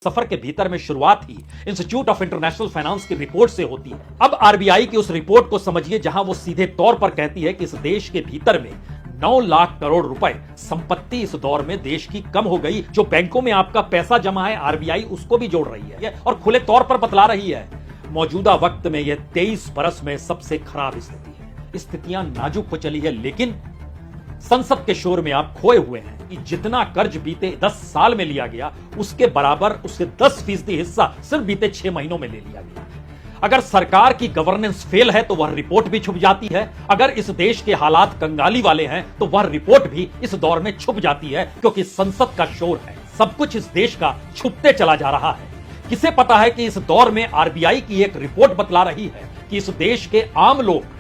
सफर के भीतर में शुरुआत ही इंस्टीट्यूट ऑफ इंटरनेशनल फाइनेंस की रिपोर्ट से होती है। अब आरबीआई की उस रिपोर्ट को समझिए जहां वो सीधे तौर पर कहती है कि इस देश के भीतर में 9 लाख करोड़ रुपए संपत्ति इस दौर में देश की कम हो गई। जो बैंकों में आपका पैसा जमा है आरबीआई उसको भी जोड़ रही है और खुले तौर पर बतला रही है मौजूदा वक्त में यह 23 बरस में सबसे खराब स्थिति है। स्थितियां नाजुक हो चली है, लेकिन संसद के शोर में आप खोए हुए हैं कि जितना कर्ज बीते 10 साल में लिया गया उसके बराबर उससे 10% हिस्सा सिर्फ बीते 6 महीनों में ले लिया गया। अगर सरकार की गवर्नेंस फेल है तो वह रिपोर्ट भी छुप जाती है। अगर इस देश के हालात कंगाली वाले हैं तो वह रिपोर्ट भी इस दौर में छुप जाती है, क्योंकि संसद का शोर है। सब कुछ इस देश का छुपते चला जा रहा है। किसे पता है कि इस दौर में आरबीआई की एक रिपोर्ट बतला रही है कि इस देश के आम लोग,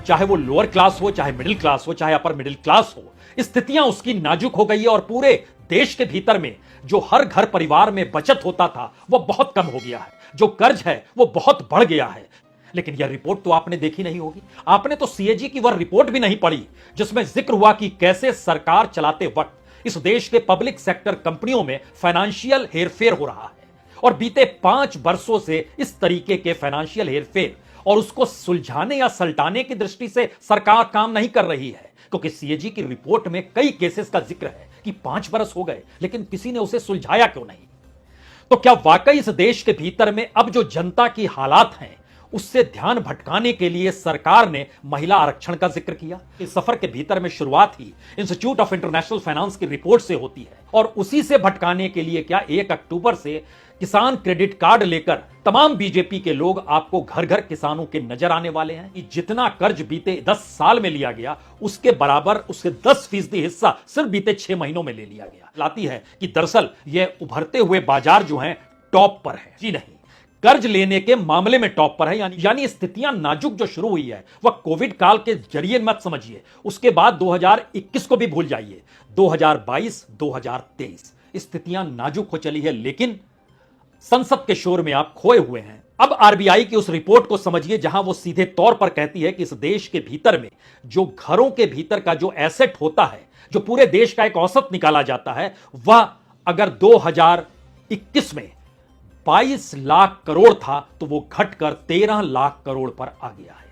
चाहे वो लोअर क्लास हो, चाहे मिडिल क्लास हो, चाहे अपर मिडिल क्लास हो, स्थितियां उसकी नाजुक हो गई है और पूरे देश के भीतर में जो हर घर परिवार में बचत होता था वो बहुत कम हो गया है। जो कर्ज है वो बहुत बढ़ गया है। लेकिन यह रिपोर्ट तो आपने देखी नहीं होगी। आपने तो सीएजी की वह रिपोर्ट भी नहीं पढ़ी जिसमें जिक्र हुआ कि कैसे सरकार चलाते वक्त इस देश के पब्लिक सेक्टर कंपनियों में फाइनेंशियल हेरफेर हो रहा है और बीते 5 वर्षों से इस तरीके के फाइनेंशियल हेरफेर और उसको सुलझाने या सल्टाने की दृष्टि से सरकार काम नहीं कर रही है। क्योंकि सीएजी की रिपोर्ट में कई केसेस का जिक्र है कि 5 बरस हो गए लेकिन किसी ने उसे सुलझाया क्यों नहीं। तो क्या वाकई इस देश के भीतर में अब जो जनता की हालात हैं उससे ध्यान भटकाने के लिए सरकार ने महिला आरक्षण का जिक्र किया? इस सफर के भीतर में शुरुआत ही इंस्टीट्यूट ऑफ इंटरनेशनल फाइनेंस की रिपोर्ट से होती है और उसी से भटकाने के लिए क्या 1 अक्टूबर से किसान क्रेडिट कार्ड लेकर तमाम बीजेपी के लोग आपको घर घर किसानों के नजर आने वाले हैं कि जितना कर्ज बीते 10 साल में लिया गया उसके बराबर उससे 10% हिस्सा सिर्फ बीते 6 महीनों में ले लिया गया। लाती है कि दरअसल यह उभरते हुए बाजार जो हैं टॉप पर है। जी नहीं, कर्ज लेने के मामले में टॉप पर है। यानी स्थितियां नाजुक जो शुरू हुई है वह कोविड काल के जरिए मत समझिए। उसके बाद 2021 को भी भूल जाइए, 2022 2023 स्थितियां नाजुक हो चली है, लेकिन संसद के शोर में आप खोए हुए हैं। अब आरबीआई की उस रिपोर्ट को समझिए जहां वो सीधे तौर पर कहती है कि इस देश के भीतर में जो घरों के भीतर का जो एसेट होता है, जो पूरे देश का एक औसत निकाला जाता है, वह अगर 2021 में 22 लाख करोड़ था तो वो घटकर 13 लाख करोड़ पर आ गया है।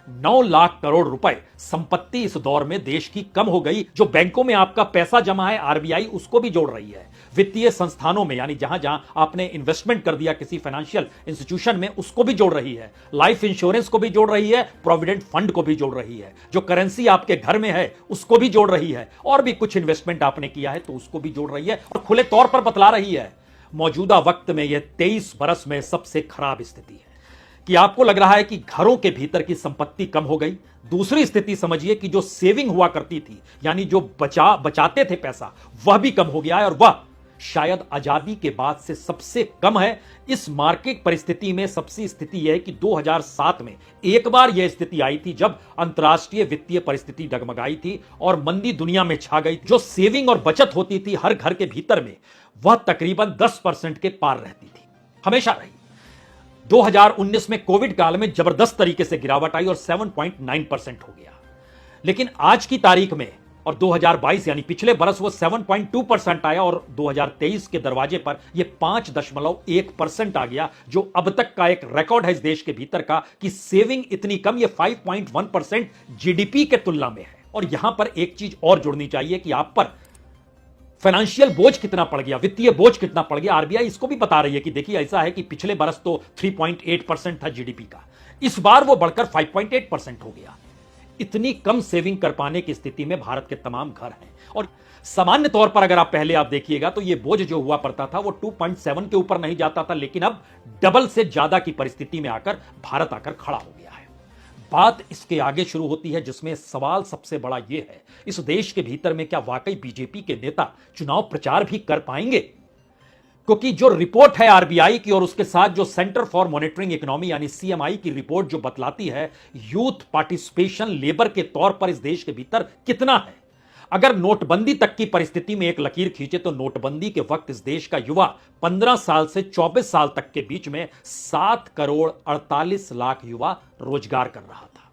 9 लाख करोड़ रुपए संपत्ति इस दौर में देश की कम हो गई। जो बैंकों में आपका पैसा जमा है आरबीआई उसको भी जोड़ रही है। वित्तीय संस्थानों में यानी जहां जहां आपने इन्वेस्टमेंट कर दिया किसी फाइनेंशियल इंस्टीट्यूशन में उसको भी जोड़ रही है। लाइफ इंश्योरेंस को भी जोड़ रही है, प्रोविडेंट फंड को भी जोड़ रही है। जो करेंसी आपके घर में है उसको भी जोड़ रही है और भी कुछ इन्वेस्टमेंट आपने किया है तो उसको भी जोड़ रही है और खुले तौर पर बतला रही है मौजूदा वक्त में यह 23 बरस में सबसे खराब स्थिति है। कि आपको लग रहा है कि घरों के भीतर की संपत्ति कम हो गई। दूसरी स्थिति समझिए कि जो सेविंग हुआ करती थी यानी जो बचाते थे पैसा वह भी कम हो गया है और वह शायद आजादी के बाद से सबसे कम है। इस मार्केट परिस्थिति में सबसे स्थिति यह है कि 2007 में एक बार यह स्थिति आई थी जब अंतर्राष्ट्रीय वित्तीय परिस्थिति डगमगाई थी और मंदी दुनिया में छा गई। जो सेविंग और बचत होती थी हर घर के भीतर में वह तकरीबन 10% के पार रहती थी, हमेशा रही। 2019 में कोविड काल में जबरदस्त तरीके से गिरावट आई और 7.9% हो गया। लेकिन आज की तारीख में और 2022 यानी पिछले बरस वो 7.2% आया और 2023 के दरवाजे पर यह 5.1% आ गया, जो अब तक का एक रिकॉर्ड है इस देश के भीतर का कि सेविंग इतनी कम। ये 5.1% जीडीपी के तुलना में है। और यहां पर एक चीज और जुड़नी चाहिए कि आप पर फाइनेंशियल बोझ कितना पड़ गया, वित्तीय बोझ कितना पड़ गया। आरबीआई इसको भी बता रही है कि देखिए ऐसा है कि पिछले बरस तो 3.8% था जीडीपी का, इस बार वो बढ़कर 5.8% हो गया। इतनी कम सेविंग कर पाने की स्थिति में भारत के तमाम घर हैं और सामान्य तौर पर अगर आप पहले देखिएगा तो ये बोझ जो हुआ पड़ता था वो 2.7 के ऊपर नहीं जाता था, लेकिन अब डबल से ज्यादा की परिस्थिति में आकर भारत आकर खड़ा हो गया है। बात इसके आगे शुरू होती है जिसमें सवाल सबसे बड़ा यह है, इस देश के भीतर में क्या वाकई बीजेपी के नेता चुनाव प्रचार भी कर पाएंगे? क्योंकि जो रिपोर्ट है आरबीआई की और उसके साथ जो सेंटर फॉर मॉनिटरिंग इकोनॉमी यानी सीएमआई की रिपोर्ट जो बतलाती है यूथ पार्टिसिपेशन लेबर के तौर पर इस देश के भीतर कितना है। अगर नोटबंदी तक की परिस्थिति में एक लकीर खींचे तो नोटबंदी के वक्त इस देश का युवा 15 साल से 24 साल तक के बीच में 7 करोड़ 48 लाख युवा रोजगार कर रहा था।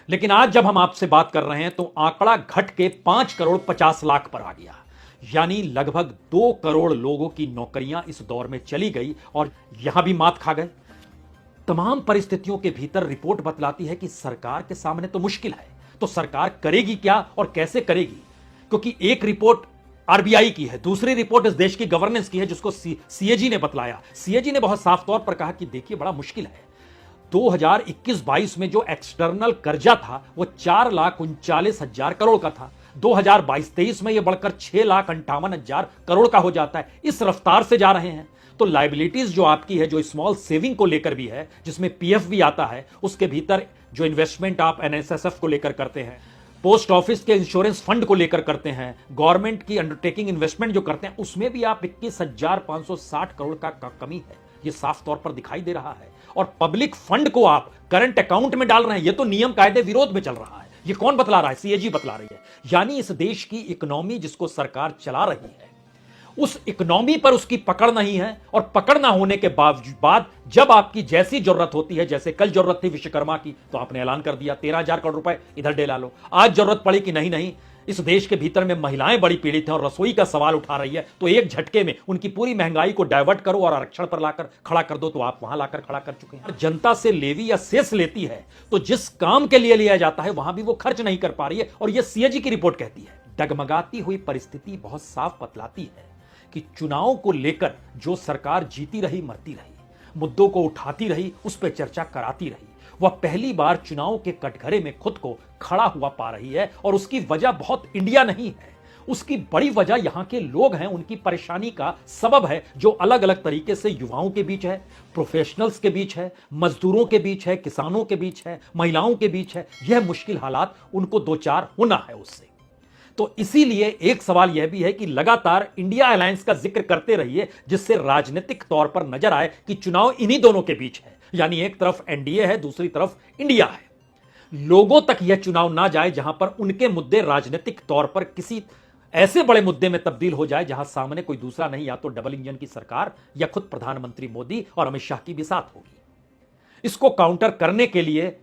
लेकिन आज जब हम आपसे बात कर रहे हैं तो आंकड़ा घट के 5 करोड़ 50 लाख पर आ गया। यानी लगभग 2 करोड़ लोगों की नौकरियां इस दौर में चली गई और यहां भी मात खा गए। तमाम परिस्थितियों के भीतर रिपोर्ट बतलाती है कि सरकार के सामने तो मुश्किल है, तो सरकार करेगी क्या और कैसे करेगी? क्योंकि एक रिपोर्ट आरबीआई की है, दूसरी रिपोर्ट इस देश की गवर्नेंस की है जिसको सीएजी ने बतलाया। सीएजी ने बहुत साफ तौर पर कहा कि देखिए बड़ा मुश्किल है। 2021-22 में जो एक्सटर्नल कर्जा था वो 4,39,000 करोड़ का था। 2022-23 में यह बढ़कर 6,58,000 करोड़ का हो जाता है। इस रफ्तार से जा रहे हैं तो लाइबिलिटीज जो आपकी है, जो स्मॉल सेविंग को लेकर भी है, जिसमें पीएफ भी आता है, उसके भीतर जो इन्वेस्टमेंट आप एनएसएसएफ को लेकर करते हैं, पोस्ट ऑफिस के इंश्योरेंस फंड को लेकर करते हैं, गवर्नमेंट की अंडरटेकिंग इन्वेस्टमेंट जो करते हैं, उसमें भी आप 21,560 करोड़ का कमी है। ये साफ तौर पर दिखाई दे रहा है। और पब्लिक फंड को आप करंट अकाउंट में डाल रहे हैं, ये तो नियम कायदे विरोध में चल रहा है। ये कौन बतला रहा है? सीएजी बतला रही है। यानी इस देश की इकोनॉमी जिसको सरकार चला रही है, उस इकोनॉमी पर उसकी पकड़ नहीं है। और पकड़ ना होने के बाद जब आपकी जैसी जरूरत होती है, जैसे कल जरूरत थी विश्वकर्मा की, तो आपने ऐलान कर दिया 13,000 करोड़ रुपए इधर डेला लो। आज जरूरत पड़ी कि नहीं, इस देश के भीतर में महिलाएं बड़ी पीड़ित हैं और रसोई का सवाल उठा रही है, तो एक झटके में उनकी पूरी महंगाई को डाइवर्ट करो और आरक्षण पर लाकर खड़ा कर दो। तो आप वहां लाकर खड़ा कर चुके हैं। जनता से लेवी या सेस लेती है तो जिस काम के लिए लिया जाता है वहां भी वो खर्च नहीं कर पा रही है। और यह सीएजी की रिपोर्ट कहती है। डगमगाती हुई परिस्थिति बहुत साफ बतलाती है कि चुनाव को लेकर जो सरकार जीती रही, मरती रही, मुद्दों को उठाती रही, उस पर चर्चा कराती रही, वह पहली बार चुनाव के कटघरे में खुद को खड़ा हुआ पा रही है। और उसकी वजह बहुत इंडिया नहीं है, उसकी बड़ी वजह यहां के लोग हैं, उनकी परेशानी का सबब है, जो अलग अलग तरीके से युवाओं के बीच है, प्रोफेशनल्स के बीच है, मजदूरों के बीच है, किसानों के बीच है, महिलाओं के बीच है। यह मुश्किल हालात उनको दो चार होना है उससे। तो इसीलिए एक सवाल यह भी है कि लगातार इंडिया अलायंस का जिक्र करते रहिए, जिससे राजनीतिक तौर पर नजर आए कि चुनाव इन्हीं दोनों के बीच है। यानी एक तरफ एनडीए है, दूसरी तरफ इंडिया है। लोगों तक यह चुनाव ना जाए जहां पर उनके मुद्दे राजनीतिक तौर पर किसी ऐसे बड़े मुद्दे में तब्दील हो जाए जहां सामने कोई दूसरा नहीं, या तो डबल इंजन की सरकार या खुद प्रधानमंत्री मोदी और अमित शाह की भी साथ होगी। इसको काउंटर करने के लिए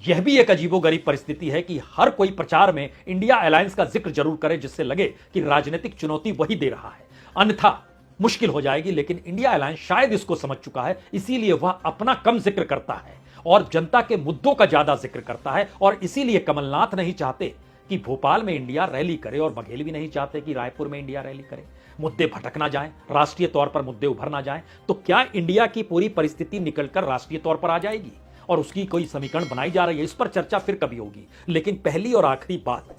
यह भी एक अजीबोगरीब परिस्थिति है कि हर कोई प्रचार में इंडिया अलायंस का जिक्र जरूर करे, जिससे लगे कि राजनीतिक चुनौती वही दे रहा है, अन्यथा मुश्किल हो जाएगी। लेकिन इंडिया अलायंस शायद इसको समझ चुका है, इसीलिए वह अपना कम जिक्र करता है और जनता के मुद्दों का ज्यादा जिक्र करता है। और इसीलिए कमलनाथ नहीं चाहते कि भोपाल में इंडिया रैली करे और बघेल भी नहीं चाहते कि रायपुर में इंडिया रैली करे। मुद्दे भटक ना जाएं, राष्ट्रीय तौर पर मुद्दे उभर ना जाएं, तो क्या इंडिया की पूरी परिस्थिति निकलकर राष्ट्रीय तौर पर आ जाएगी और उसकी कोई समीकरण बनाई जा रही है? इस पर चर्चा फिर कभी होगी। लेकिन पहली और आखिरी बात,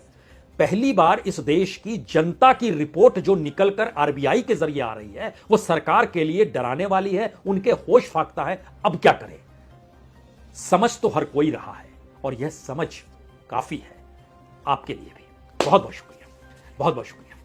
पहली बार इस देश की जनता की रिपोर्ट जो निकलकर आरबीआई के जरिए आ रही है, वो सरकार के लिए डराने वाली है, उनके होश फाकता है। अब क्या करें? समझ तो हर कोई रहा है और यह समझ काफी है आपके लिए भी। बहुत बहुत शुक्रिया, बहुत बहुत शुक्रिया।